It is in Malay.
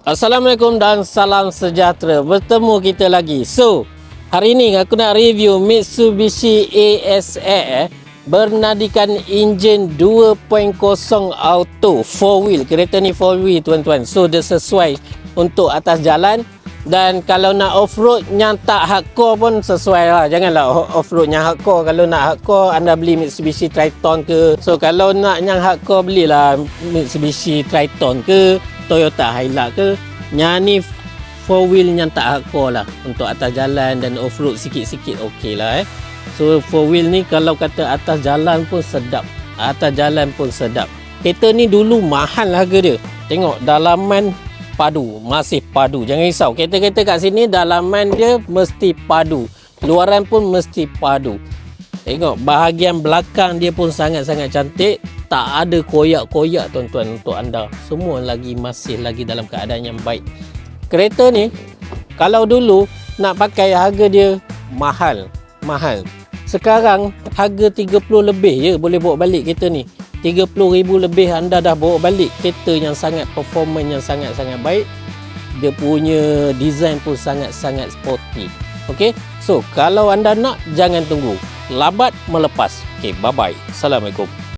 Assalamualaikum dan salam sejahtera. Bertemu kita lagi. So, hari ni aku nak review Mitsubishi ASX bernadikan enjin 2.0 auto 4-wheel. Kereta ni 4-wheel tuan-tuan. So, dia sesuai untuk atas jalan. Dan kalau nak off-road yang tak hardcore pun sesuai lah. Janganlah off-road yang hardcore. Kalau nak hardcore, anda beli Mitsubishi Triton ke. So, kalau nak yang hardcore, belilah Mitsubishi Triton ke, Toyota Hilux ke. Yang ni 4-wheel yang tak hardcore lah. Untuk atas jalan dan off-road sikit-sikit okey lah So 4-wheel ni kalau kata atas jalan pun sedap. Atas jalan pun sedap. Kereta ni dulu mahal harga dia. Tengok dalaman padu, masih padu. Jangan risau, kereta-kereta kat sini dalaman dia mesti padu. Luaran pun mesti padu. Tengok bahagian belakang dia pun sangat-sangat cantik. Tak ada koyak-koyak tuan-tuan untuk anda. Semua masih lagi dalam keadaan yang baik. Kereta ni kalau dulu nak pakai harga dia mahal. Sekarang harga 30 lebih je boleh bawa balik kereta ni. 30,000 lebih anda dah bawa balik kereta yang sangat performance yang sangat-sangat baik. Dia punya design pun sangat-sangat sporty. Okey. So kalau anda nak, jangan tunggu. Labat melepas. Okey, bye bye. Assalamualaikum.